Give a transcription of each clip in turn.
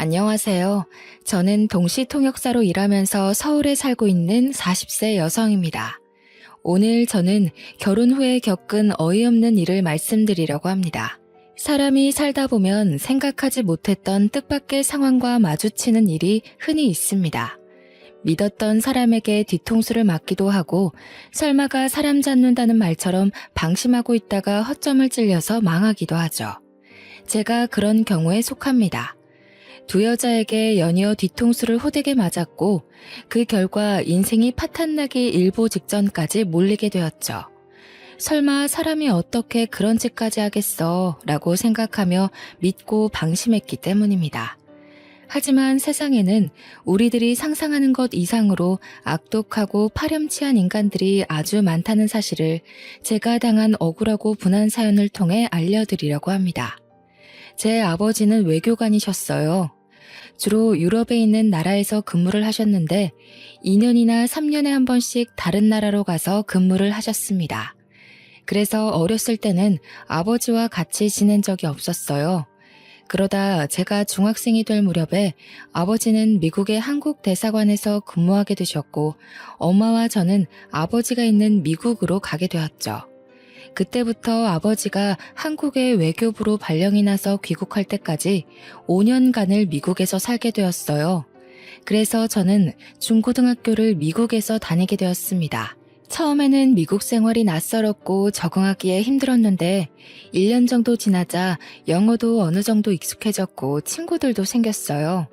안녕하세요. 저는 동시통역사로 일하면서 서울에 살고 있는 40세 여성입니다. 오늘 저는 결혼 후에 겪은 어이없는 일을 말씀드리려고 합니다. 사람이 살다 보면 생각하지 못했던 뜻밖의 상황과 마주치는 일이 흔히 있습니다. 믿었던 사람에게 뒤통수를 맞기도 하고 설마가 사람 잡는다는 말처럼 방심하고 있다가 허점을 찔려서 망하기도 하죠. 제가 그런 경우에 속합니다. 두 여자에게 연이어 뒤통수를 호되게 맞았고 그 결과 인생이 파탄나기 일보 직전까지 몰리게 되었죠. 설마 사람이 어떻게 그런 짓까지 하겠어 라고 생각하며 믿고 방심했기 때문입니다. 하지만 세상에는 우리들이 상상하는 것 이상으로 악독하고 파렴치한 인간들이 아주 많다는 사실을 제가 당한 억울하고 분한 사연을 통해 알려드리려고 합니다. 제 아버지는 외교관이셨어요. 주로 유럽에 있는 나라에서 근무를 하셨는데 2년이나 3년에 한 번씩 다른 나라로 가서 근무를 하셨습니다. 그래서 어렸을 때는 아버지와 같이 지낸 적이 없었어요. 그러다 제가 중학생이 될 무렵에 아버지는 미국의 한국 대사관에서 근무하게 되셨고 엄마와 저는 아버지가 있는 미국으로 가게 되었죠. 그때부터 아버지가 한국의 외교부로 발령이 나서 귀국할 때까지 5년간을 미국에서 살게 되었어요. 그래서 저는 중고등학교를 미국에서 다니게 되었습니다. 처음에는 미국 생활이 낯설었고 적응하기에 힘들었는데 1년 정도 지나자 영어도 어느 정도 익숙해졌고 친구들도 생겼어요.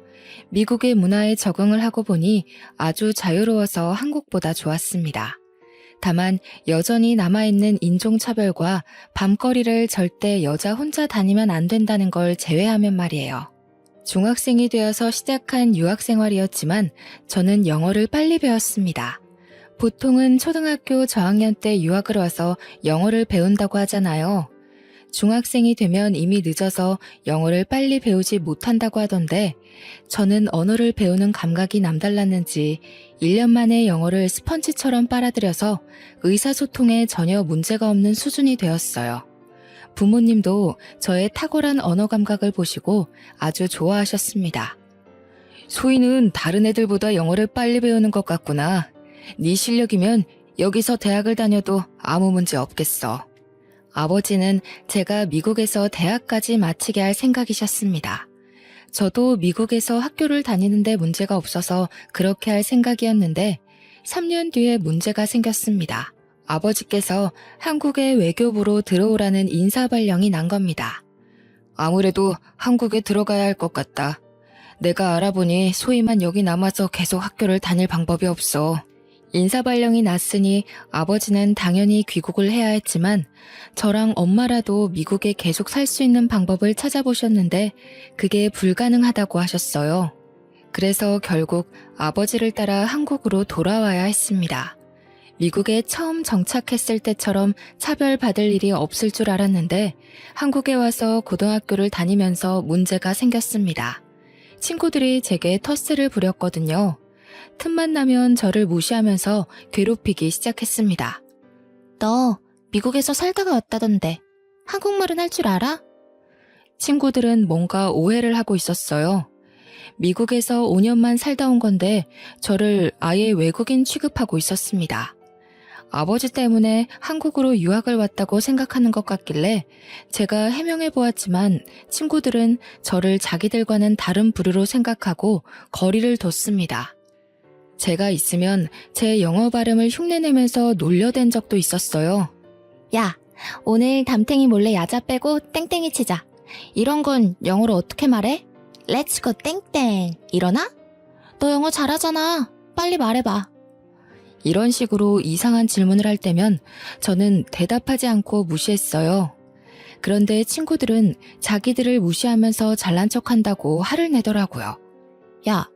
미국의 문화에 적응을 하고 보니 아주 자유로워서 한국보다 좋았습니다. 다만 여전히 남아있는 인종차별과 밤거리를 절대 여자 혼자 다니면 안 된다는 걸 제외하면 말이에요. 중학생이 되어서 시작한 유학생활이었지만 저는 영어를 빨리 배웠습니다. 보통은 초등학교 저학년 때 유학을 와서 영어를 배운다고 하잖아요. 중학생이 되면 이미 늦어서 영어를 빨리 배우지 못한다고 하던데 저는 언어를 배우는 감각이 남달랐는지 1년 만에 영어를 스펀지처럼 빨아들여서 의사소통에 전혀 문제가 없는 수준이 되었어요. 부모님도 저의 탁월한 언어 감각을 보시고 아주 좋아하셨습니다. 소희는 다른 애들보다 영어를 빨리 배우는 것 같구나. 네 실력이면 여기서 대학을 다녀도 아무 문제 없겠어. 아버지는 제가 미국에서 대학까지 마치게 할 생각이셨습니다. 저도 미국에서 학교를 다니는데 문제가 없어서 그렇게 할 생각이었는데 3년 뒤에 문제가 생겼습니다. 아버지께서 한국의 외교부로 들어오라는 인사발령이 난 겁니다. 아무래도 한국에 들어가야 할 것 같다. 내가 알아보니 소희만 여기 남아서 계속 학교를 다닐 방법이 없어. 인사발령이 났으니 아버지는 당연히 귀국을 해야 했지만 저랑 엄마라도 미국에 계속 살 수 있는 방법을 찾아보셨는데 그게 불가능하다고 하셨어요. 그래서 결국 아버지를 따라 한국으로 돌아와야 했습니다. 미국에 처음 정착했을 때처럼 차별받을 일이 없을 줄 알았는데 한국에 와서 고등학교를 다니면서 문제가 생겼습니다. 친구들이 제게 텃세를 부렸거든요. 틈만 나면 저를 무시하면서 괴롭히기 시작했습니다. 너 미국에서 살다가 왔다던데 한국말은 할 줄 알아? 친구들은 뭔가 오해를 하고 있었어요. 미국에서 5년만 살다 온 건데 저를 아예 외국인 취급하고 있었습니다. 아버지 때문에 한국으로 유학을 왔다고 생각하는 것 같길래 제가 해명해 보았지만 친구들은 저를 자기들과는 다른 부류로 생각하고 거리를 뒀습니다. 제가 있으면 제 영어 발음을 흉내내면서 놀려댄 적도 있었어요. 야, 오늘 담탱이 몰래 야자 빼고 땡땡이 치자. 이런 건 영어로 어떻게 말해? Let's go 땡땡. 이러나? 너 영어 잘하잖아. 빨리 말해봐. 이런 식으로 이상한 질문을 할 때면 저는 대답하지 않고 무시했어요. 그런데 친구들은 자기들을 무시하면서 잘난 척한다고 화를 내더라고요. 야,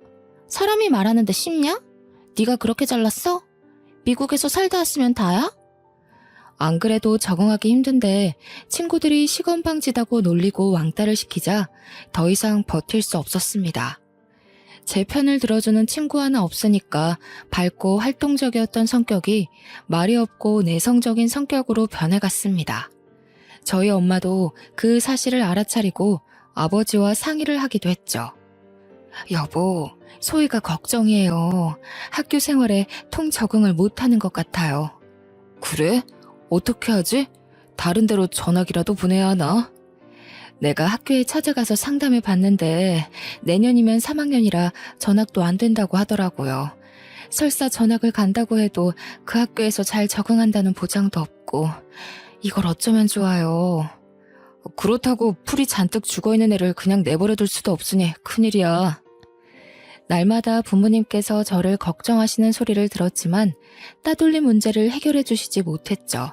사람이 말하는데 쉽냐? 네가 그렇게 잘났어? 미국에서 살다 왔으면 다야? 안 그래도 적응하기 힘든데 친구들이 시건방지다고 놀리고 왕따를 시키자 더 이상 버틸 수 없었습니다. 제 편을 들어주는 친구 하나 없으니까 밝고 활동적이었던 성격이 말이 없고 내성적인 성격으로 변해갔습니다. 저희 엄마도 그 사실을 알아차리고 아버지와 상의를 하기도 했죠. 여보, 소희가 걱정이에요. 학교 생활에 통 적응을 못하는 것 같아요. 그래? 어떻게 하지? 다른 데로 전학이라도 보내야 하나? 내가 학교에 찾아가서 상담해 봤는데 내년이면 3학년이라 전학도 안 된다고 하더라고요. 설사 전학을 간다고 해도 그 학교에서 잘 적응한다는 보장도 없고 이걸 어쩌면 좋아요. 그렇다고 풀이 잔뜩 죽어있는 애를 그냥 내버려둘 수도 없으니 큰일이야. 날마다 부모님께서 저를 걱정하시는 소리를 들었지만 따돌림 문제를 해결해 주시지 못했죠.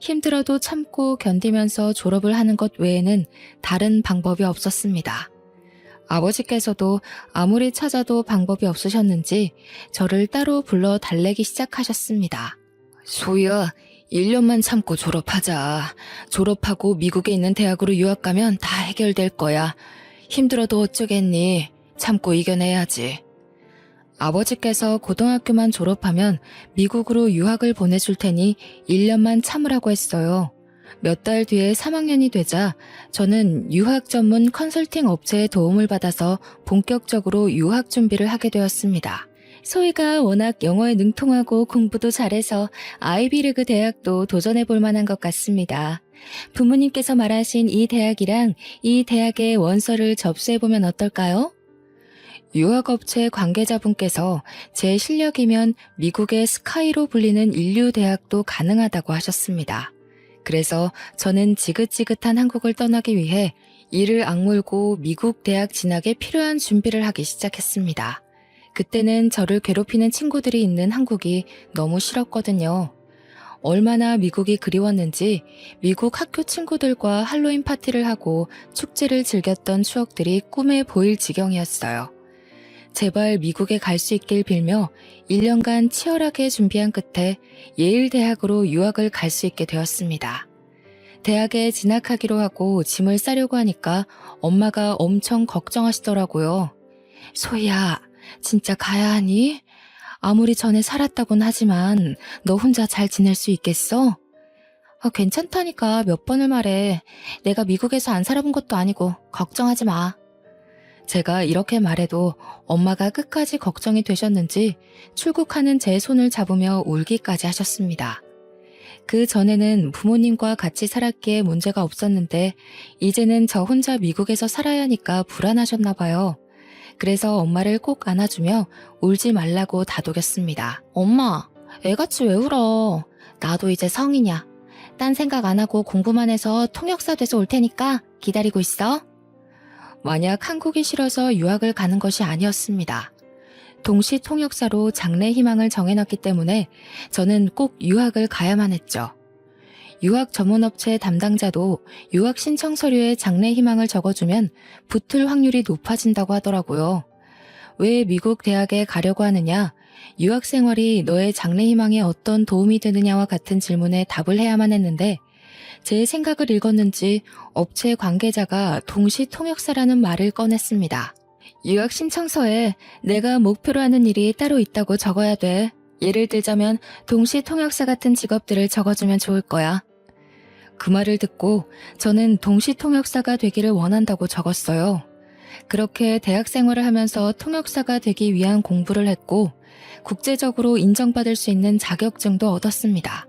힘들어도 참고 견디면서 졸업을 하는 것 외에는 다른 방법이 없었습니다. 아버지께서도 아무리 찾아도 방법이 없으셨는지 저를 따로 불러 달래기 시작하셨습니다. 소희야, 1년만 참고 졸업하자. 졸업하고 미국에 있는 대학으로 유학 가면 다 해결될 거야. 힘들어도 어쩌겠니? 참고 이겨내야지. 아버지께서 고등학교만 졸업하면 미국으로 유학을 보내줄 테니 1년만 참으라고 했어요. 몇 달 뒤에 3학년이 되자 저는 유학 전문 컨설팅 업체의 도움을 받아서 본격적으로 유학 준비를 하게 되었습니다. 소희가 워낙 영어에 능통하고 공부도 잘해서 아이비리그 대학도 도전해 볼 만한 것 같습니다. 부모님께서 말하신 이 대학이랑 이 대학의 원서를 접수해 보면 어떨까요? 유학업체 관계자분께서 제 실력이면 미국의 스카이로 불리는 인류대학도 가능하다고 하셨습니다. 그래서 저는 지긋지긋한 한국을 떠나기 위해 이를 악물고 미국 대학 진학에 필요한 준비를 하기 시작했습니다. 그때는 저를 괴롭히는 친구들이 있는 한국이 너무 싫었거든요. 얼마나 미국이 그리웠는지 미국 학교 친구들과 할로윈 파티를 하고 축제를 즐겼던 추억들이 꿈에 보일 지경이었어요. 제발 미국에 갈 수 있길 빌며 1년간 치열하게 준비한 끝에 예일대학으로 유학을 갈 수 있게 되었습니다. 대학에 진학하기로 하고 짐을 싸려고 하니까 엄마가 엄청 걱정하시더라고요. 소희야, 진짜 가야 하니? 아무리 전에 살았다곤 하지만 너 혼자 잘 지낼 수 있겠어? 괜찮다니까 몇 번을 말해. 내가 미국에서 안 살아본 것도 아니고 걱정하지 마. 제가 이렇게 말해도 엄마가 끝까지 걱정이 되셨는지 출국하는 제 손을 잡으며 울기까지 하셨습니다. 그 전에는 부모님과 같이 살았기에 문제가 없었는데 이제는 저 혼자 미국에서 살아야 하니까 불안하셨나 봐요. 그래서 엄마를 꼭 안아주며 울지 말라고 다독였습니다. 엄마, 애같이 왜 울어? 나도 이제 성인이야. 딴 생각 안 하고 공부만 해서 통역사 돼서 올 테니까 기다리고 있어. 만약 한국이 싫어서 유학을 가는 것이 아니었습니다. 동시 통역사로 장래 희망을 정해놨기 때문에 저는 꼭 유학을 가야만 했죠. 유학 전문업체 담당자도 유학 신청 서류에 장래 희망을 적어주면 붙을 확률이 높아진다고 하더라고요. 왜 미국 대학에 가려고 하느냐, 유학 생활이 너의 장래 희망에 어떤 도움이 되느냐와 같은 질문에 답을 해야만 했는데 제 생각을 읽었는지 업체 관계자가 동시 통역사라는 말을 꺼냈습니다. 유학 신청서에 내가 목표로 하는 일이 따로 있다고 적어야 돼. 예를 들자면 동시 통역사 같은 직업들을 적어주면 좋을 거야. 그 말을 듣고 저는 동시 통역사가 되기를 원한다고 적었어요. 그렇게 대학 생활을 하면서 통역사가 되기 위한 공부를 했고 국제적으로 인정받을 수 있는 자격증도 얻었습니다.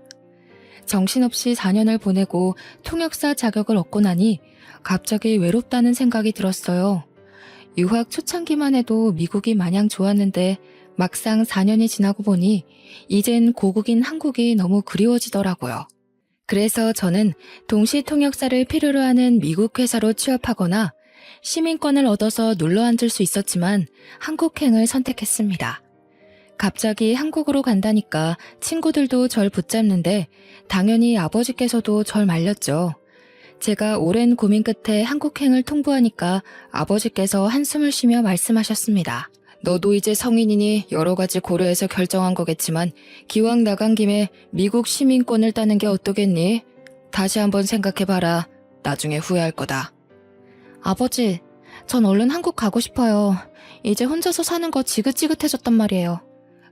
정신없이 4년을 보내고 통역사 자격을 얻고 나니 갑자기 외롭다는 생각이 들었어요. 유학 초창기만 해도 미국이 마냥 좋았는데 막상 4년이 지나고 보니 이젠 고국인 한국이 너무 그리워지더라고요. 그래서 저는 동시 통역사를 필요로 하는 미국 회사로 취업하거나 시민권을 얻어서 눌러앉을 수 있었지만 한국행을 선택했습니다. 갑자기 한국으로 간다니까 친구들도 절 붙잡는데 당연히 아버지께서도 절 말렸죠. 제가 오랜 고민 끝에 한국행을 통보하니까 아버지께서 한숨을 쉬며 말씀하셨습니다. 너도 이제 성인이니 여러 가지 고려해서 결정한 거겠지만 기왕 나간 김에 미국 시민권을 따는 게 어떠겠니? 다시 한번 생각해봐라. 나중에 후회할 거다. 아버지, 전 얼른 한국 가고 싶어요. 이제 혼자서 사는 거 지긋지긋해졌단 말이에요.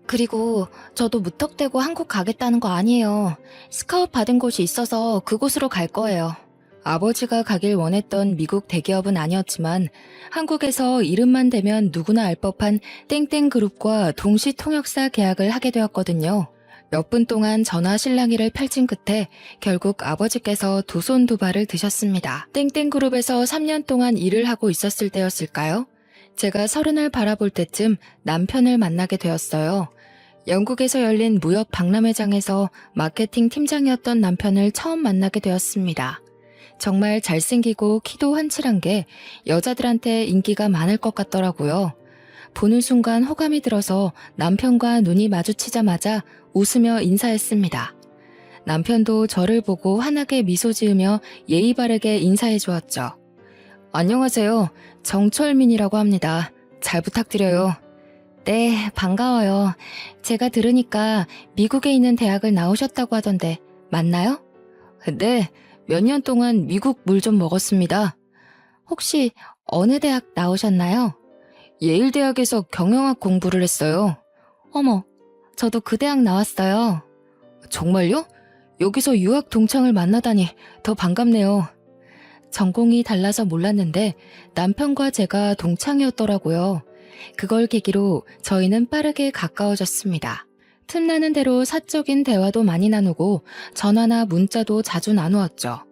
그리고 저도 무턱대고 한국 가겠다는 거 아니에요. 스카웃 받은 곳이 있어서 그곳으로 갈 거예요. 아버지가 가길 원했던 미국 대기업은 아니었지만 한국에서 이름만 대면 누구나 알 법한 땡땡그룹과 동시 통역사 계약을 하게 되었거든요. 몇 분 동안 전화 실랑이를 펼친 끝에 결국 아버지께서 두 손 두 발을 드셨습니다. 땡땡그룹에서 3년 동안 일을 하고 있었을 때였을까요? 제가 30을 바라볼 때쯤 남편을 만나게 되었어요. 영국에서 열린 무역 박람회장에서 마케팅 팀장이었던 남편을 처음 만나게 되었습니다. 정말 잘생기고 키도 훤칠한 게 여자들한테 인기가 많을 것 같더라고요. 보는 순간 호감이 들어서 남편과 눈이 마주치자마자 웃으며 인사했습니다. 남편도 저를 보고 환하게 미소 지으며 예의 바르게 인사해 주었죠. 안녕하세요. 정철민이라고 합니다. 잘 부탁드려요. 네, 반가워요. 제가 들으니까 미국에 있는 대학을 나오셨다고 하던데 맞나요? 네, 몇 년 동안 미국 물 좀 먹었습니다. 혹시 어느 대학 나오셨나요? 예일대학에서 경영학 공부를 했어요. 어머, 저도 그 대학 나왔어요. 정말요? 여기서 유학 동창을 만나다니 더 반갑네요. 전공이 달라서 몰랐는데 남편과 제가 동창이었더라고요. 그걸 계기로 저희는 빠르게 가까워졌습니다. 틈나는 대로 사적인 대화도 많이 나누고 전화나 문자도 자주 나누었죠.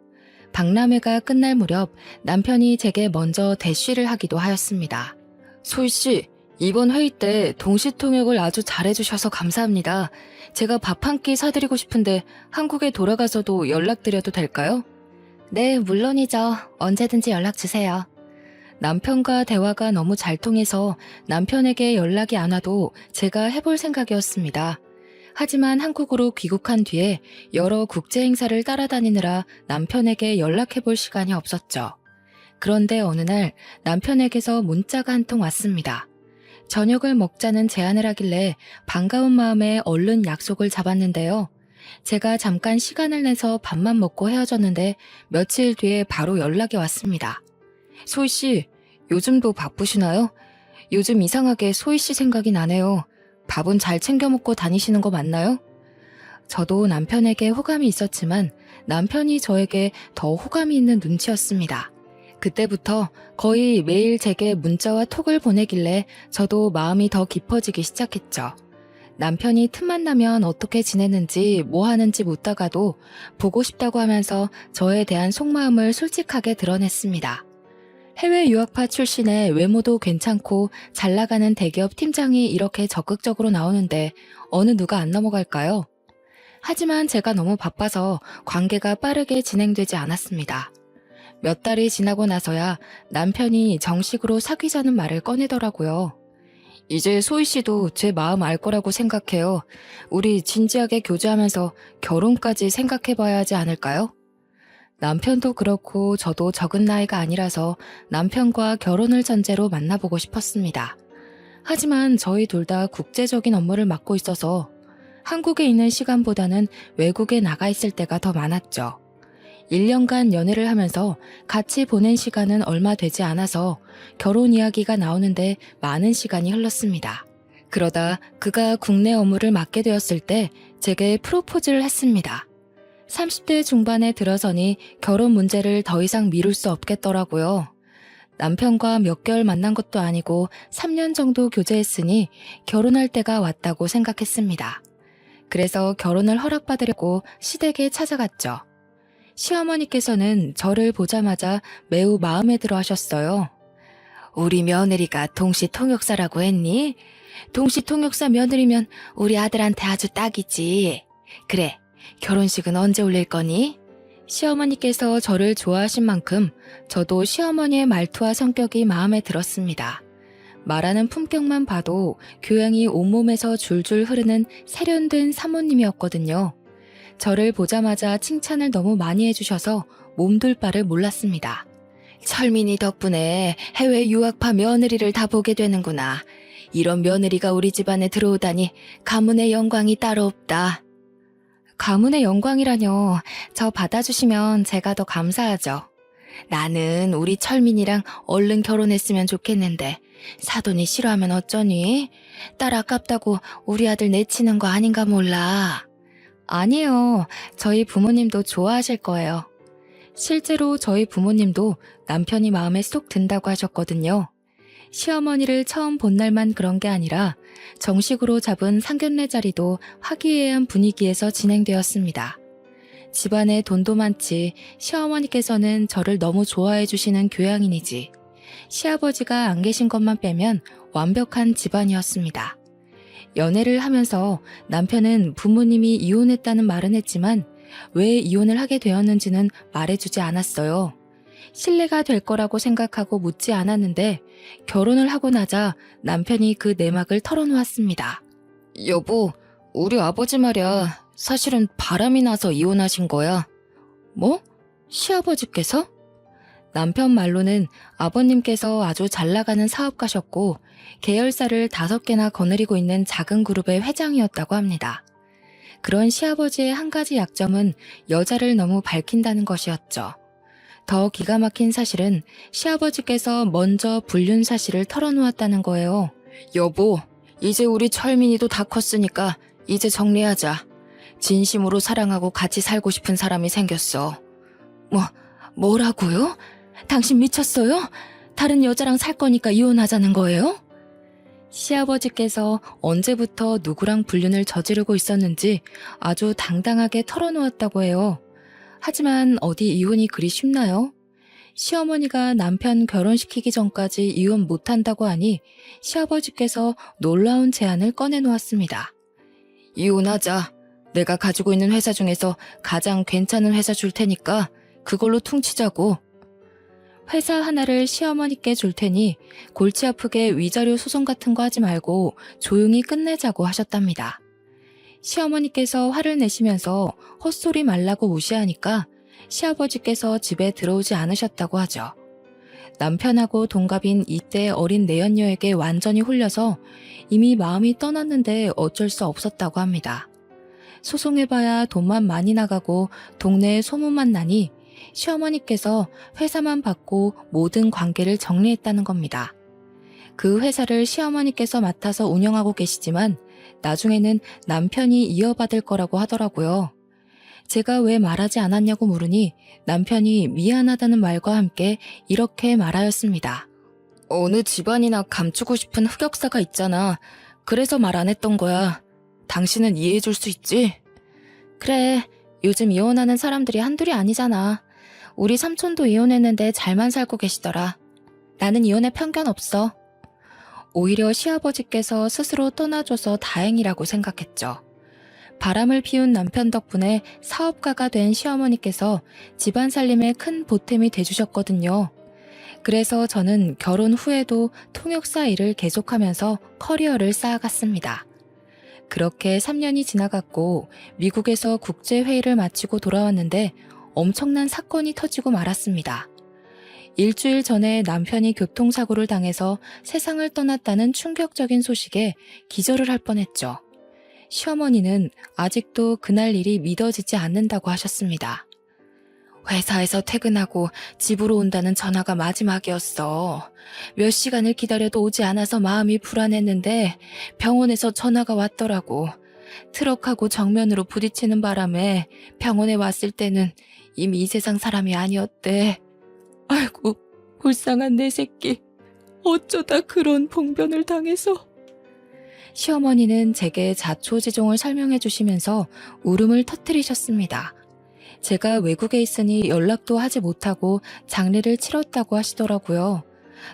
박람회가 끝날 무렵 남편이 제게 먼저 대쉬를 하기도 하였습니다. 소희씨, 이번 회의 때 동시통역을 아주 잘해주셔서 감사합니다. 제가 밥 한 끼 사드리고 싶은데 한국에 돌아가서도 연락드려도 될까요? 네, 물론이죠. 언제든지 연락주세요. 남편과 대화가 너무 잘 통해서 남편에게 연락이 안 와도 제가 해볼 생각이었습니다. 하지만 한국으로 귀국한 뒤에 여러 국제 행사를 따라다니느라 남편에게 연락해볼 시간이 없었죠. 그런데 어느 날 남편에게서 문자가 한 통 왔습니다. 저녁을 먹자는 제안을 하길래 반가운 마음에 얼른 약속을 잡았는데요. 제가 잠깐 시간을 내서 밥만 먹고 헤어졌는데 며칠 뒤에 바로 연락이 왔습니다. 소희씨, 요즘도 바쁘시나요? 요즘 이상하게 소희씨 생각이 나네요. 밥은 잘 챙겨 먹고 다니시는 거 맞나요? 저도 남편에게 호감이 있었지만 남편이 저에게 더 호감이 있는 눈치였습니다. 그때부터 거의 매일 제게 문자와 톡을 보내길래 저도 마음이 더 깊어지기 시작했죠. 남편이 틈만 나면 어떻게 지내는지 뭐 하는지 묻다가도 보고 싶다고 하면서 저에 대한 속마음을 솔직하게 드러냈습니다. 해외 유학파 출신의 외모도 괜찮고 잘 나가는 대기업 팀장이 이렇게 적극적으로 나오는데 어느 누가 안 넘어갈까요? 하지만 제가 너무 바빠서 관계가 빠르게 진행되지 않았습니다. 몇 달이 지나고 나서야 남편이 정식으로 사귀자는 말을 꺼내더라고요. 이제 소희 씨도 제 마음 알 거라고 생각해요. 우리 진지하게 교제하면서 결혼까지 생각해봐야 하지 않을까요? 남편도 그렇고 저도 적은 나이가 아니라서 남편과 결혼을 전제로 만나보고 싶었습니다. 하지만 저희 둘 다 국제적인 업무를 맡고 있어서 한국에 있는 시간보다는 외국에 나가 있을 때가 더 많았죠. 1년간 연애를 하면서 같이 보낸 시간은 얼마 되지 않아서 결혼 이야기가 나오는데 많은 시간이 흘렀습니다. 그러다 그가 국내 업무를 맡게 되었을 때 제게 프로포즈를 했습니다. 30대 중반에 들어서니 결혼 문제를 더 이상 미룰 수 없겠더라고요. 남편과 몇 개월 만난 것도 아니고 3년 정도 교제했으니 결혼할 때가 왔다고 생각했습니다. 그래서 결혼을 허락받으려고 시댁에 찾아갔죠. 시어머니께서는 저를 보자마자 매우 마음에 들어 하셨어요. 우리 며느리가 동시통역사라고 했니? 동시통역사 며느리면 우리 아들한테 아주 딱이지. 그래, 결혼식은 언제 올릴 거니? 시어머니께서 저를 좋아하신 만큼 저도 시어머니의 말투와 성격이 마음에 들었습니다. 말하는 품격만 봐도 교양이 온몸에서 줄줄 흐르는 세련된 사모님이었거든요. 저를 보자마자 칭찬을 너무 많이 해주셔서 몸둘 바를 몰랐습니다. 철민이 덕분에 해외 유학파 며느리를 다 보게 되는구나. 이런 며느리가 우리 집안에 들어오다니 가문의 영광이 따로 없다. 가문의 영광이라뇨. 저 받아주시면 제가 더 감사하죠. 나는 우리 철민이랑 얼른 결혼했으면 좋겠는데 사돈이 싫어하면 어쩌니? 딸 아깝다고 우리 아들 내치는 거 아닌가 몰라. 아니에요. 저희 부모님도 좋아하실 거예요. 실제로 저희 부모님도 남편이 마음에 쏙 든다고 하셨거든요. 시어머니를 처음 본 날만 그런 게 아니라 정식으로 잡은 상견례 자리도 화기애애한 분위기에서 진행되었습니다. 집안에 돈도 많지 시어머니께서는 저를 너무 좋아해 주시는 교양인이지 시아버지가 안 계신 것만 빼면 완벽한 집안이었습니다. 연애를 하면서 남편은 부모님이 이혼했다는 말은 했지만 왜 이혼을 하게 되었는지는 말해주지 않았어요. 신뢰가 될 거라고 생각하고 묻지 않았는데 결혼을 하고 나자 남편이 그 내막을 털어놓았습니다. 여보, 우리 아버지 말이야. 사실은 바람이 나서 이혼하신 거야. 뭐? 시아버지께서? 남편 말로는 아버님께서 아주 잘 나가는 사업가셨고 계열사를 5개나 거느리고 있는 작은 그룹의 회장이었다고 합니다. 그런 시아버지의 한 가지 약점은 여자를 너무 밝힌다는 것이었죠. 더 기가 막힌 사실은 시아버지께서 먼저 불륜 사실을 털어놓았다는 거예요. 여보, 이제 우리 철민이도 다 컸으니까 이제 정리하자. 진심으로 사랑하고 같이 살고 싶은 사람이 생겼어. 뭐라고요? 당신 미쳤어요? 다른 여자랑 살 거니까 이혼하자는 거예요? 시아버지께서 언제부터 누구랑 불륜을 저지르고 있었는지 아주 당당하게 털어놓았다고 해요. 하지만 어디 이혼이 그리 쉽나요? 시어머니가 남편 결혼시키기 전까지 이혼 못한다고 하니 시아버지께서 놀라운 제안을 꺼내놓았습니다. 이혼하자. 내가 가지고 있는 회사 중에서 가장 괜찮은 회사 줄 테니까 그걸로 퉁치자고. 회사 하나를 시어머니께 줄 테니 골치 아프게 위자료 소송 같은 거 하지 말고 조용히 끝내자고 하셨답니다. 시어머니께서 화를 내시면서 헛소리 말라고 무시하니까 시아버지께서 집에 들어오지 않으셨다고 하죠. 남편하고 동갑인 이때 어린 내연녀에게 완전히 홀려서 이미 마음이 떠났는데 어쩔 수 없었다고 합니다. 소송해봐야 돈만 많이 나가고 동네에 소문만 나니 시어머니께서 회사만 받고 모든 관계를 정리했다는 겁니다. 그 회사를 시어머니께서 맡아서 운영하고 계시지만 나중에는 남편이 이어받을 거라고 하더라고요. 제가 왜 말하지 않았냐고 물으니 남편이 미안하다는 말과 함께 이렇게 말하였습니다. 어느 집안이나 감추고 싶은 흑역사가 있잖아. 그래서 말 안 했던 거야. 당신은 이해해 줄 수 있지? 그래, 요즘 이혼하는 사람들이 한둘이 아니잖아. 우리 삼촌도 이혼했는데 잘만 살고 계시더라. 나는 이혼에 편견 없어. 오히려 시아버지께서 스스로 떠나줘서 다행이라고 생각했죠. 바람을 피운 남편 덕분에 사업가가 된 시어머니께서 집안 살림에 큰 보탬이 돼주셨거든요. 그래서 저는 결혼 후에도 통역사 일을 계속하면서 커리어를 쌓아갔습니다. 그렇게 3년이 지나갔고 미국에서 국제회의를 마치고 돌아왔는데 엄청난 사건이 터지고 말았습니다. 일주일 전에 남편이 교통사고를 당해서 세상을 떠났다는 충격적인 소식에 기절을 할 뻔했죠. 시어머니는 아직도 그날 일이 믿어지지 않는다고 하셨습니다. 회사에서 퇴근하고 집으로 온다는 전화가 마지막이었어. 몇 시간을 기다려도 오지 않아서 마음이 불안했는데 병원에서 전화가 왔더라고. 트럭하고 정면으로 부딪히는 바람에 병원에 왔을 때는 이미 이 세상 사람이 아니었대. 아이고, 불쌍한 내 새끼. 어쩌다 그런 봉변을 당해서. 시어머니는 제게 자초지종을 설명해 주시면서 울음을 터뜨리셨습니다. 제가 외국에 있으니 연락도 하지 못하고 장례를 치렀다고 하시더라고요.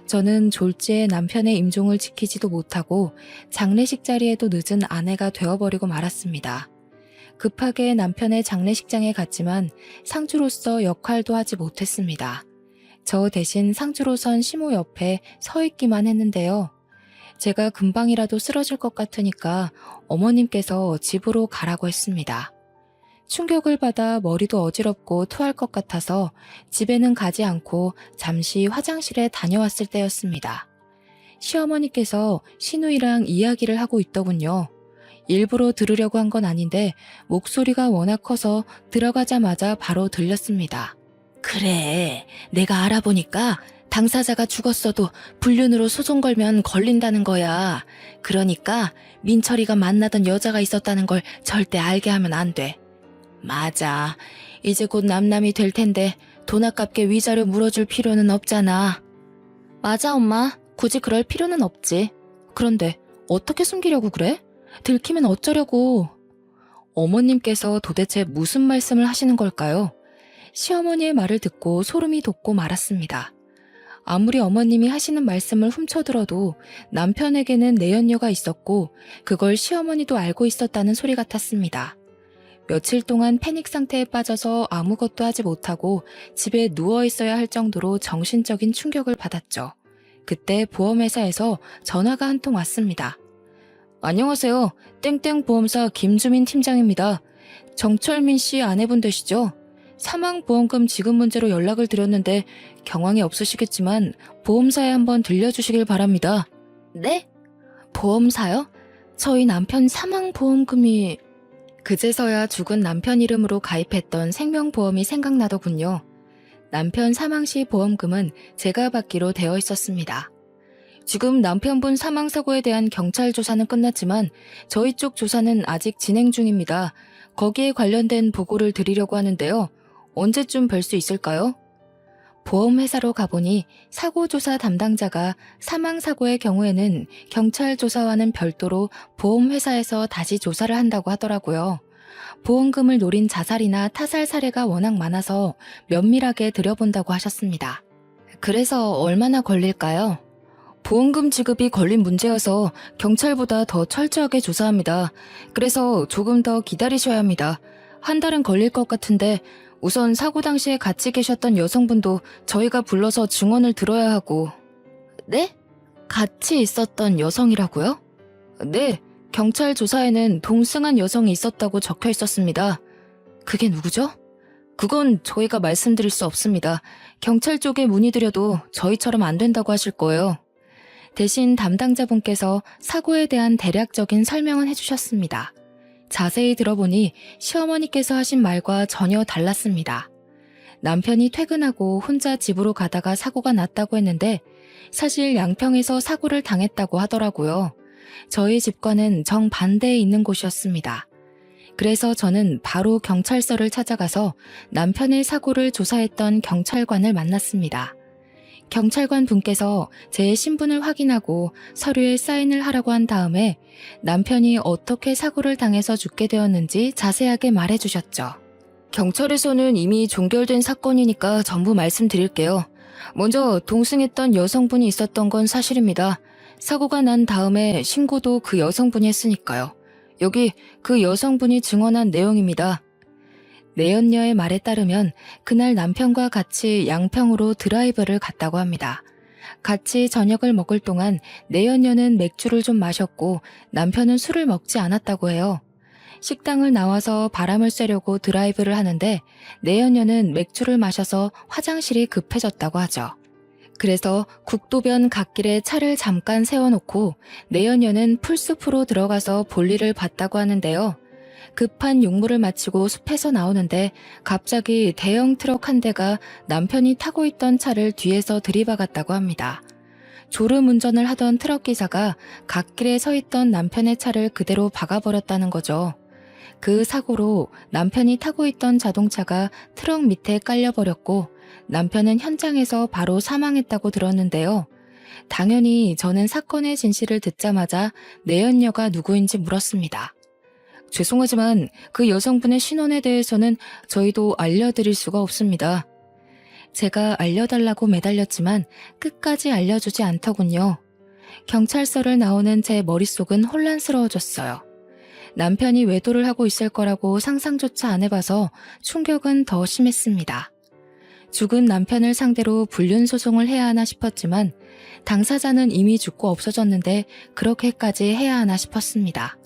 저는 졸지에 남편의 임종을 지키지도 못하고 장례식 자리에도 늦은 아내가 되어버리고 말았습니다. 급하게 남편의 장례식장에 갔지만 상주로서 역할도 하지 못했습니다. 저 대신 상주로 선 시모 옆에 서 있기만 했는데요. 제가 금방이라도 쓰러질 것 같으니까 어머님께서 집으로 가라고 했습니다. 충격을 받아 머리도 어지럽고 토할 것 같아서 집에는 가지 않고 잠시 화장실에 다녀왔을 때였습니다. 시어머니께서 시누이랑 이야기를 하고 있더군요. 일부러 들으려고 한 건 아닌데 목소리가 워낙 커서 들어가자마자 바로 들렸습니다. 그래, 내가 알아보니까 당사자가 죽었어도 불륜으로 소송 걸면 걸린다는 거야. 그러니까 민철이가 만나던 여자가 있었다는 걸 절대 알게 하면 안 돼. 맞아. 이제 곧 남남이 될 텐데 돈 아깝게 위자료 물어줄 필요는 없잖아. 맞아, 엄마. 굳이 그럴 필요는 없지. 그런데 어떻게 숨기려고 그래? 들키면 어쩌려고. 어머님께서 도대체 무슨 말씀을 하시는 걸까요? 시어머니의 말을 듣고 소름이 돋고 말았습니다. 아무리 어머님이 하시는 말씀을 훔쳐들어도 남편에게는 내연녀가 있었고 그걸 시어머니도 알고 있었다는 소리 같았습니다. 며칠 동안 패닉 상태에 빠져서 아무것도 하지 못하고 집에 누워 있어야 할 정도로 정신적인 충격을 받았죠. 그때 보험회사에서 전화가 한 통 왔습니다. 안녕하세요. 땡땡 보험사 김주민 팀장입니다. 정철민 씨 아내분 되시죠? 사망보험금 지급 문제로 연락을 드렸는데 경황이 없으시겠지만 보험사에 한번 들려주시길 바랍니다. 네? 보험사요? 저희 남편 사망보험금이... 그제서야 죽은 남편 이름으로 가입했던 생명보험이 생각나더군요. 남편 사망 시 보험금은 제가 받기로 되어 있었습니다. 지금 남편분 사망사고에 대한 경찰 조사는 끝났지만 저희 쪽 조사는 아직 진행 중입니다. 거기에 관련된 보고를 드리려고 하는데요. 언제쯤 뵐 수 있을까요? 보험회사로 가보니 사고조사 담당자가 사망사고의 경우에는 경찰 조사와는 별도로 보험회사에서 다시 조사를 한다고 하더라고요. 보험금을 노린 자살이나 타살 사례가 워낙 많아서 면밀하게 들여본다고 하셨습니다. 그래서 얼마나 걸릴까요? 보험금 지급이 걸린 문제여서 경찰보다 더 철저하게 조사합니다. 그래서 조금 더 기다리셔야 합니다. 한 달은 걸릴 것 같은데 우선 사고 당시에 같이 계셨던 여성분도 저희가 불러서 증언을 들어야 하고. 네? 같이 있었던 여성이라고요? 네, 경찰 조사에는 동승한 여성이 있었다고 적혀 있었습니다. 그게 누구죠? 그건 저희가 말씀드릴 수 없습니다. 경찰 쪽에 문의드려도 저희처럼 안 된다고 하실 거예요. 대신 담당자분께서 사고에 대한 대략적인 설명은 해주셨습니다. 자세히 들어보니 시어머니께서 하신 말과 전혀 달랐습니다. 남편이 퇴근하고 혼자 집으로 가다가 사고가 났다고 했는데 사실 양평에서 사고를 당했다고 하더라고요. 저희 집과는 정반대에 있는 곳이었습니다. 그래서 저는 바로 경찰서를 찾아가서 남편의 사고를 조사했던 경찰관을 만났습니다. 경찰관 분께서 제 신분을 확인하고 서류에 사인을 하라고 한 다음에 남편이 어떻게 사고를 당해서 죽게 되었는지 자세하게 말해주셨죠. 경찰에서는 이미 종결된 사건이니까 전부 말씀드릴게요. 먼저 동승했던 여성분이 있었던 건 사실입니다. 사고가 난 다음에 신고도 그 여성분이 했으니까요. 여기 그 여성분이 증언한 내용입니다. 내연녀의 말에 따르면 그날 남편과 같이 양평으로 드라이브를 갔다고 합니다. 같이 저녁을 먹을 동안 내연녀는 맥주를 좀 마셨고 남편은 술을 먹지 않았다고 해요. 식당을 나와서 바람을 쐬려고 드라이브를 하는데 내연녀는 맥주를 마셔서 화장실이 급해졌다고 하죠. 그래서 국도변 갓길에 차를 잠깐 세워놓고 내연녀는 풀숲으로 들어가서 볼일을 봤다고 하는데요. 급한 용무를 마치고 숲에서 나오는데 갑자기 대형 트럭 한 대가 남편이 타고 있던 차를 뒤에서 들이박았다고 합니다. 졸음 운전을 하던 트럭 기사가 갓길에 서 있던 남편의 차를 그대로 박아버렸다는 거죠. 그 사고로 남편이 타고 있던 자동차가 트럭 밑에 깔려버렸고 남편은 현장에서 바로 사망했다고 들었는데요. 당연히 저는 사건의 진실을 듣자마자 내연녀가 누구인지 물었습니다. 죄송하지만 그 여성분의 신원에 대해서는 저희도 알려드릴 수가 없습니다. 제가 알려달라고 매달렸지만 끝까지 알려주지 않더군요. 경찰서를 나오는 제 머릿속은 혼란스러워졌어요. 남편이 외도를 하고 있을 거라고 상상조차 안 해봐서 충격은 더 심했습니다. 죽은 남편을 상대로 불륜소송을 해야 하나 싶었지만 당사자는 이미 죽고 없어졌는데 그렇게까지 해야 하나 싶었습니다.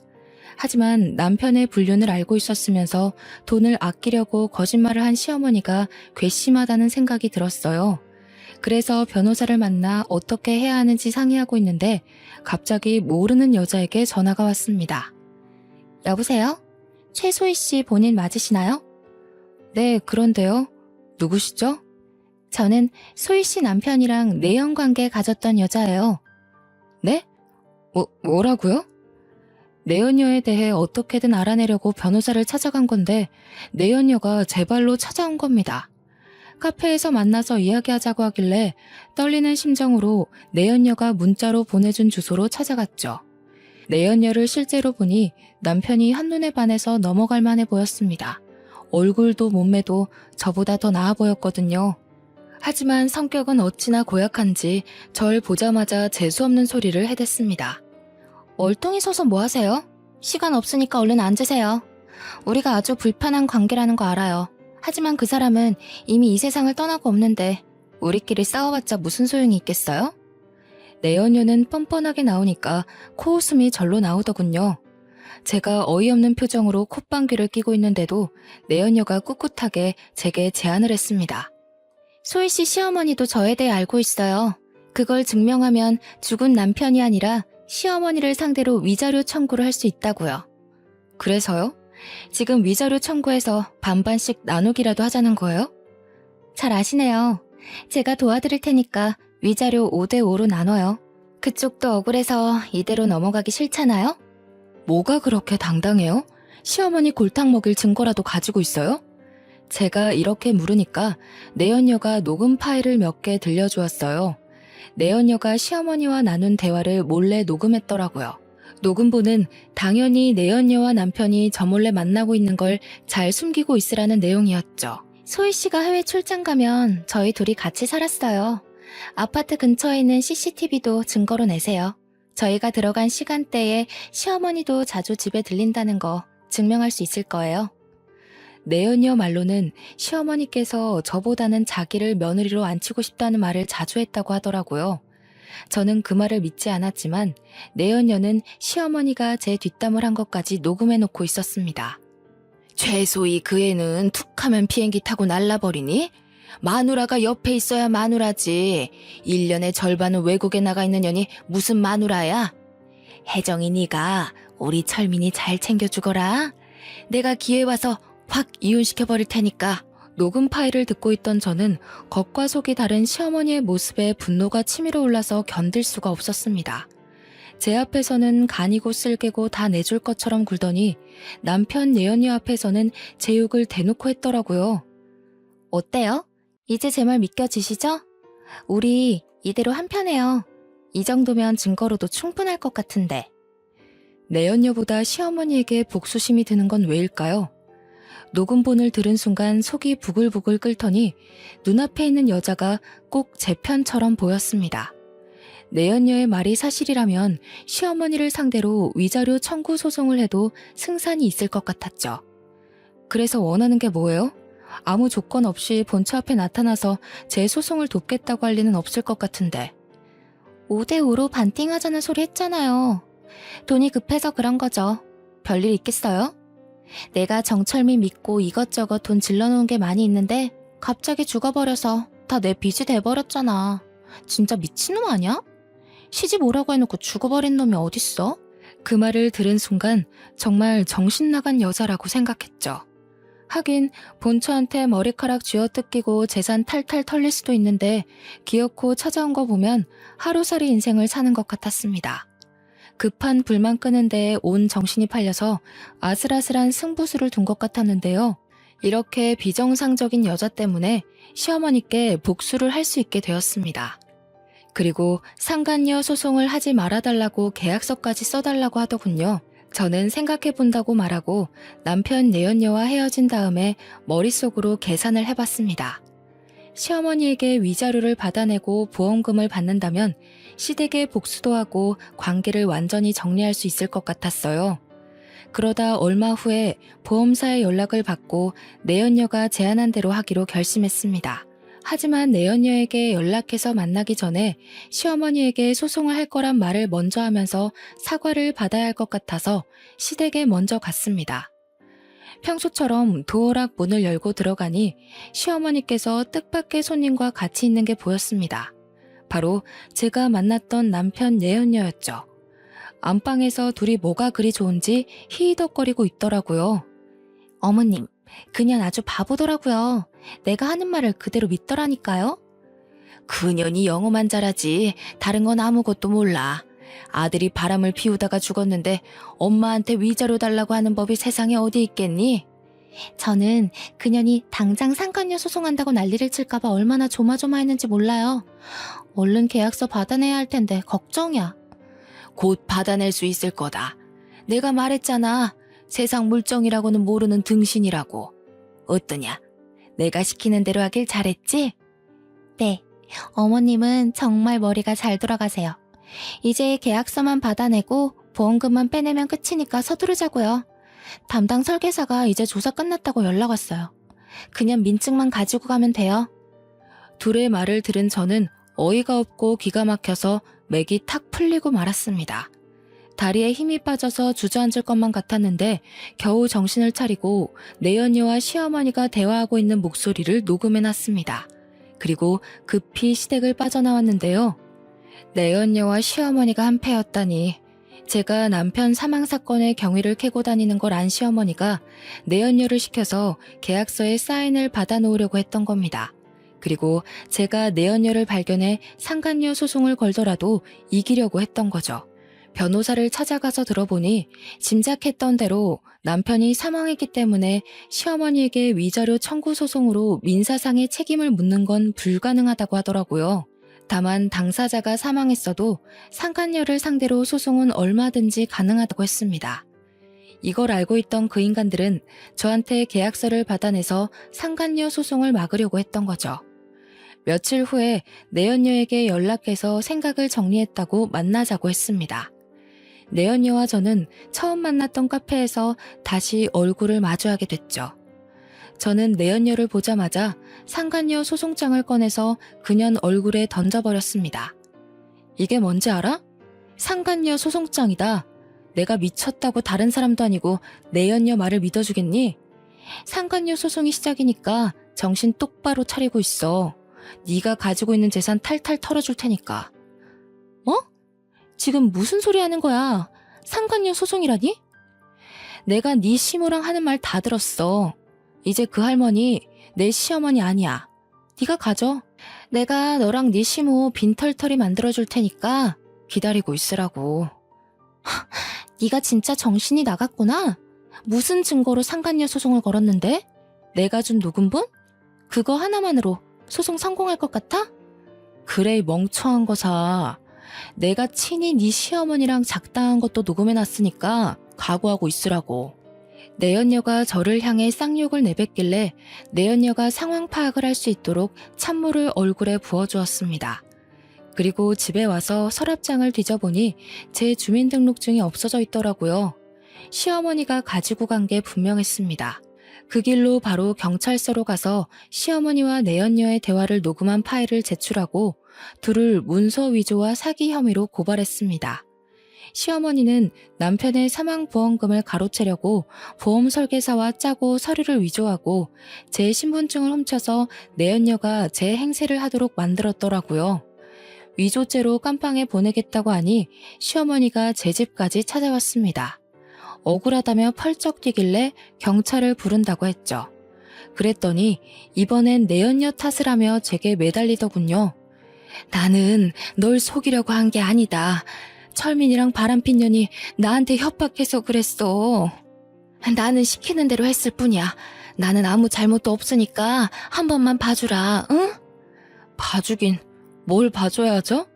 하지만 남편의 불륜을 알고 있었으면서 돈을 아끼려고 거짓말을 한 시어머니가 괘씸하다는 생각이 들었어요. 그래서 변호사를 만나 어떻게 해야 하는지 상의하고 있는데 갑자기 모르는 여자에게 전화가 왔습니다. 여보세요? 최소희 씨 본인 맞으시나요? 네, 그런데요. 누구시죠? 저는 소희 씨 남편이랑 내연관계 가졌던 여자예요. 네? 뭐라고요? 내연녀에 대해 어떻게든 알아내려고 변호사를 찾아간 건데 내연녀가 제 발로 찾아온 겁니다. 카페에서 만나서 이야기하자고 하길래 떨리는 심정으로 내연녀가 문자로 보내준 주소로 찾아갔죠. 내연녀를 실제로 보니 남편이 한눈에 반해서 넘어갈 만해 보였습니다. 얼굴도 몸매도 저보다 더 나아 보였거든요. 하지만 성격은 어찌나 고약한지 절 보자마자 재수없는 소리를 해댔습니다. 얼뚱이 서서 뭐 하세요? 시간 없으니까 얼른 앉으세요. 우리가 아주 불편한 관계라는 거 알아요. 하지만 그 사람은 이미 이 세상을 떠나고 없는데 우리끼리 싸워봤자 무슨 소용이 있겠어요? 내연녀는 뻔뻔하게 나오니까 코웃음이 절로 나오더군요. 제가 어이없는 표정으로 콧방귀를 뀌고 있는데도 내연녀가 꿋꿋하게 제게 제안을 했습니다. 소희 씨 시어머니도 저에 대해 알고 있어요. 그걸 증명하면 죽은 남편이 아니라 시어머니를 상대로 위자료 청구를 할 수 있다고요. 그래서요? 지금 위자료 청구해서 반반씩 나누기라도 하자는 거예요? 잘 아시네요. 제가 도와드릴 테니까 위자료 5대5로 나눠요. 그쪽도 억울해서 이대로 넘어가기 싫잖아요? 뭐가 그렇게 당당해요? 시어머니 골탕 먹일 증거라도 가지고 있어요? 제가 이렇게 물으니까 내연녀가 녹음 파일을 몇 개 들려주었어요. 내연녀가 시어머니와 나눈 대화를 몰래 녹음했더라고요. 녹음본은 당연히 내연녀와 남편이 저 몰래 만나고 있는 걸 잘 숨기고 있으라는 내용이었죠. 소희 씨가 해외 출장 가면 저희 둘이 같이 살았어요. 아파트 근처에 있는 CCTV도 증거로 내세요. 저희가 들어간 시간대에 시어머니도 자주 집에 들린다는 거 증명할 수 있을 거예요. 내연녀 말로는 시어머니께서 저보다는 자기를 며느리로 앉히고 싶다는 말을 자주 했다고 하더라고요. 저는 그 말을 믿지 않았지만 내연녀는 시어머니가 제 뒷담을 한 것까지 녹음해놓고 있었습니다. 최소히 그 애는 툭하면 비행기 타고 날라버리니? 마누라가 옆에 있어야 마누라지. 1년의 절반은 외국에 나가 있는 년이 무슨 마누라야? 혜정이 네가 우리 철민이 잘 챙겨주거라. 내가 기회 와서 확 이혼시켜버릴 테니까. 녹음 파일을 듣고 있던 저는 겉과 속이 다른 시어머니의 모습에 분노가 치밀어 올라서 견딜 수가 없었습니다. 제 앞에서는 간이고 쓸개고 다 내줄 것처럼 굴더니 남편 내연녀 앞에서는 제 욕을 대놓고 했더라고요. 어때요? 이제 제 말 믿겨지시죠? 우리 이대로 한편해요. 이 정도면 증거로도 충분할 것 같은데. 내연녀보다 시어머니에게 복수심이 드는 건 왜일까요? 녹음본을 들은 순간 속이 부글부글 끓더니 눈앞에 있는 여자가 꼭 제 편처럼 보였습니다. 내연녀의 말이 사실이라면 시어머니를 상대로 위자료 청구 소송을 해도 승산이 있을 것 같았죠. 그래서 원하는 게 뭐예요? 아무 조건 없이 본처 앞에 나타나서 제 소송을 돕겠다고 할 리는 없을 것 같은데. 5대5로 반띵하자는 소리 했잖아요. 돈이 급해서 그런 거죠. 별일 있겠어요? 내가 정철민 믿고 이것저것 돈 질러놓은 게 많이 있는데 갑자기 죽어버려서 다 내 빚이 돼버렸잖아. 진짜 미친놈 아니야? 시집 오라고 해놓고 죽어버린 놈이 어딨어? 그 말을 들은 순간 정말 정신 나간 여자라고 생각했죠. 하긴 본처한테 머리카락 쥐어뜯기고 재산 탈탈 털릴 수도 있는데 기어코 찾아온 거 보면 하루살이 인생을 사는 것 같았습니다. 급한 불만 끄는 데에 온 정신이 팔려서 아슬아슬한 승부수를 둔 것 같았는데요. 이렇게 비정상적인 여자 때문에 시어머니께 복수를 할 수 있게 되었습니다. 그리고 상간녀 소송을 하지 말아달라고 계약서까지 써달라고 하더군요. 저는 생각해본다고 말하고 남편 내연녀와 헤어진 다음에 머릿속으로 계산을 해봤습니다. 시어머니에게 위자료를 받아내고 보험금을 받는다면 시댁에 복수도 하고 관계를 완전히 정리할 수 있을 것 같았어요. 그러다 얼마 후에 보험사에 연락을 받고 내연녀가 제안한 대로 하기로 결심했습니다. 하지만 내연녀에게 연락해서 만나기 전에 시어머니에게 소송을 할 거란 말을 먼저 하면서 사과를 받아야 할 것 같아서 시댁에 먼저 갔습니다. 평소처럼 도어락 문을 열고 들어가니 시어머니께서 뜻밖의 손님과 같이 있는 게 보였습니다. 바로 제가 만났던 남편 내연녀였죠. 안방에서 둘이 뭐가 그리 좋은지 히히덕거리고 있더라고요. 어머님, 그년 아주 바보더라고요. 내가 하는 말을 그대로 믿더라니까요. 그년이 영어만 잘하지 다른 건 아무것도 몰라. 아들이 바람을 피우다가 죽었는데 엄마한테 위자료 달라고 하는 법이 세상에 어디 있겠니? 저는 그년이 당장 상간녀 소송한다고 난리를 칠까봐 얼마나 조마조마했는지 몰라요. 얼른 계약서 받아내야 할 텐데 걱정이야. 곧 받아낼 수 있을 거다. 내가 말했잖아. 세상 물정이라고는 모르는 등신이라고. 어떠냐? 내가 시키는 대로 하길 잘했지? 네, 어머님은 정말 머리가 잘 돌아가세요. 이제 계약서만 받아내고 보험금만 빼내면 끝이니까 서두르자고요. 담당 설계사가 이제 조사 끝났다고 연락 왔어요. 그냥 민증만 가지고 가면 돼요. 둘의 말을 들은 저는 어이가 없고 기가 막혀서 맥이 탁 풀리고 말았습니다. 다리에 힘이 빠져서 주저앉을 것만 같았는데 겨우 정신을 차리고 내연녀와 시어머니가 대화하고 있는 목소리를 녹음해놨습니다. 그리고 급히 시댁을 빠져나왔는데요. 내연녀와 시어머니가 한패였다니. 제가 남편 사망 사건의 경위를 캐고 다니는 걸 안 시어머니가 내연녀를 시켜서 계약서에 사인을 받아놓으려고 했던 겁니다. 그리고 제가 내연녀를 발견해 상간녀 소송을 걸더라도 이기려고 했던 거죠. 변호사를 찾아가서 들어보니 짐작했던 대로 남편이 사망했기 때문에 시어머니에게 위자료 청구 소송으로 민사상의 책임을 묻는 건 불가능하다고 하더라고요. 다만 당사자가 사망했어도 상간녀를 상대로 소송은 얼마든지 가능하다고 했습니다. 이걸 알고 있던 그 인간들은 저한테 계약서를 받아내서 상간녀 소송을 막으려고 했던 거죠. 며칠 후에 내연녀에게 연락해서 생각을 정리했다고 만나자고 했습니다. 내연녀와 저는 처음 만났던 카페에서 다시 얼굴을 마주하게 됐죠. 저는 내연녀를 보자마자 상간녀 소송장을 꺼내서 그년 얼굴에 던져버렸습니다. 이게 뭔지 알아? 상간녀 소송장이다. 내가 미쳤다고 다른 사람도 아니고 내연녀 말을 믿어주겠니? 상간녀 소송이 시작이니까 정신 똑바로 차리고 있어. 네가 가지고 있는 재산 탈탈 털어줄 테니까. 뭐? 지금 무슨 소리 하는 거야? 상간녀 소송이라니? 내가 네 시모랑 하는 말 다 들었어. 이제 그 할머니 내 시어머니 아니야. 네가 가져. 내가 너랑 네 시모 빈털터리 만들어줄 테니까 기다리고 있으라고. 네가 진짜 정신이 나갔구나. 무슨 증거로 상간녀 소송을 걸었는데? 내가 준 녹음본? 그거 하나만으로 소송 성공할 것 같아? 그래 이 멍청한 거사. 내가 친히 네 시어머니랑 작당한 것도 녹음해놨으니까 각오하고 있으라고. 내연녀가 저를 향해 쌍욕을 내뱉길래 내연녀가 상황 파악을 할 수 있도록 찬물을 얼굴에 부어주었습니다. 그리고 집에 와서 서랍장을 뒤져보니 제 주민등록증이 없어져 있더라고요. 시어머니가 가지고 간 게 분명했습니다. 그 길로 바로 경찰서로 가서 시어머니와 내연녀의 대화를 녹음한 파일을 제출하고 둘을 문서 위조와 사기 혐의로 고발했습니다. 시어머니는 남편의 사망보험금을 가로채려고 보험 설계사와 짜고 서류를 위조하고 제 신분증을 훔쳐서 내연녀가 제 행세를 하도록 만들었더라고요. 위조죄로 깜빵에 보내겠다고 하니 시어머니가 제 집까지 찾아왔습니다. 억울하다며 펄쩍 뛰길래 경찰을 부른다고 했죠. 그랬더니 이번엔 내연녀 탓을 하며 제게 매달리더군요. 나는 널 속이려고 한 게 아니다. 철민이랑 바람핀 년이 나한테 협박해서 그랬어. 나는 시키는 대로 했을 뿐이야. 나는 아무 잘못도 없으니까 한 번만 봐주라, 응? 봐주긴 뭘 봐줘야 하죠?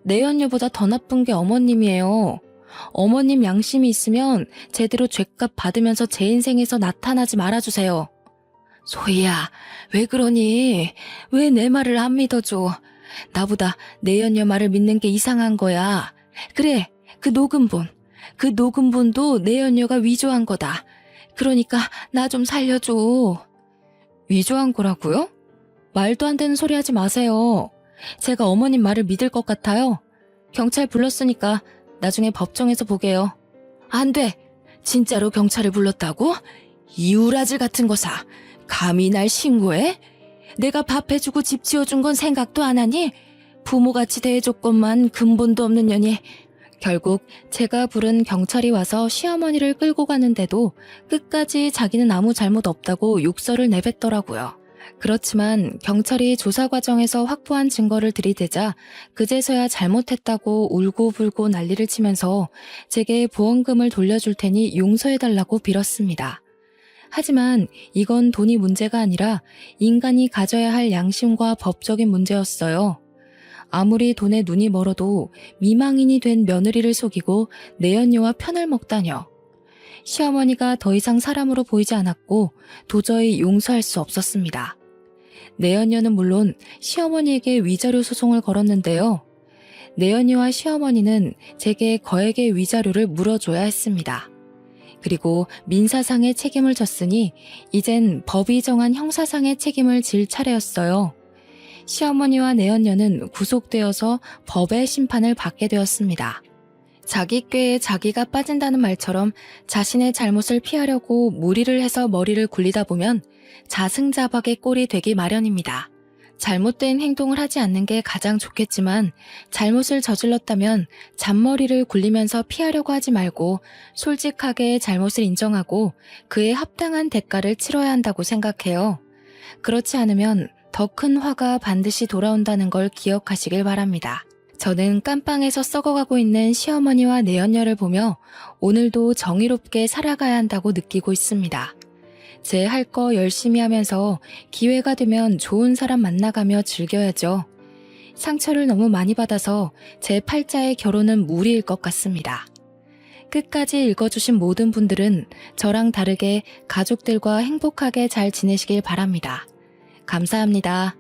내연녀보다 더 나쁜 게 어머님이에요. 어머님 양심이 있으면 제대로 죗값 받으면서 제 인생에서 나타나지 말아주세요. 소희야, 왜 그러니? 왜 내 말을 안 믿어줘? 나보다 내연녀 말을 믿는 게 이상한 거야. 그래, 그 녹음본도 내연녀가 위조한 거다. 그러니까 나 좀 살려줘. 위조한 거라고요? 말도 안 되는 소리 하지 마세요. 제가 어머님 말을 믿을 것 같아요. 경찰 불렀으니까 나중에 법정에서 보게요. 안 돼. 진짜로 경찰을 불렀다고? 이 우라질 같은 거사. 감히 날 신고해? 내가 밥 해주고 집 지어준 건 생각도 안 하니? 부모같이 대해줬건만 근본도 없는 년이. 결국 제가 부른 경찰이 와서 시어머니를 끌고 가는데도 끝까지 자기는 아무 잘못 없다고 욕설을 내뱉더라고요. 그렇지만 경찰이 조사 과정에서 확보한 증거를 들이대자 그제서야 잘못했다고 울고불고 난리를 치면서 제게 보험금을 돌려줄 테니 용서해달라고 빌었습니다. 하지만 이건 돈이 문제가 아니라 인간이 가져야 할 양심과 법적인 문제였어요. 아무리 돈에 눈이 멀어도 미망인이 된 며느리를 속이고 내연녀와 편을 먹다녀. 시어머니가 더 이상 사람으로 보이지 않았고 도저히 용서할 수 없었습니다. 내연녀는 물론 시어머니에게 위자료 소송을 걸었는데요. 내연녀와 시어머니는 제게 거액의 위자료를 물어줘야 했습니다. 그리고 민사상의 책임을 졌으니 이젠 법이 정한 형사상의 책임을 질 차례였어요. 시어머니와 내연녀는 구속되어서 법의 심판을 받게 되었습니다. 자기 꾀에 자기가 빠진다는 말처럼 자신의 잘못을 피하려고 무리를 해서 머리를 굴리다 보면 자승자박의 꼴이 되기 마련입니다. 잘못된 행동을 하지 않는 게 가장 좋겠지만 잘못을 저질렀다면 잔머리를 굴리면서 피하려고 하지 말고 솔직하게 잘못을 인정하고 그에 합당한 대가를 치러야 한다고 생각해요. 그렇지 않으면 더 큰 화가 반드시 돌아온다는 걸 기억하시길 바랍니다. 저는 깜빵에서 썩어가고 있는 시어머니와 내연녀를 보며 오늘도 정의롭게 살아가야 한다고 느끼고 있습니다. 제 할 거 열심히 하면서 기회가 되면 좋은 사람 만나가며 즐겨야죠. 상처를 너무 많이 받아서 제 팔자의 결혼은 무리일 것 같습니다. 끝까지 읽어주신 모든 분들은 저랑 다르게 가족들과 행복하게 잘 지내시길 바랍니다. 감사합니다.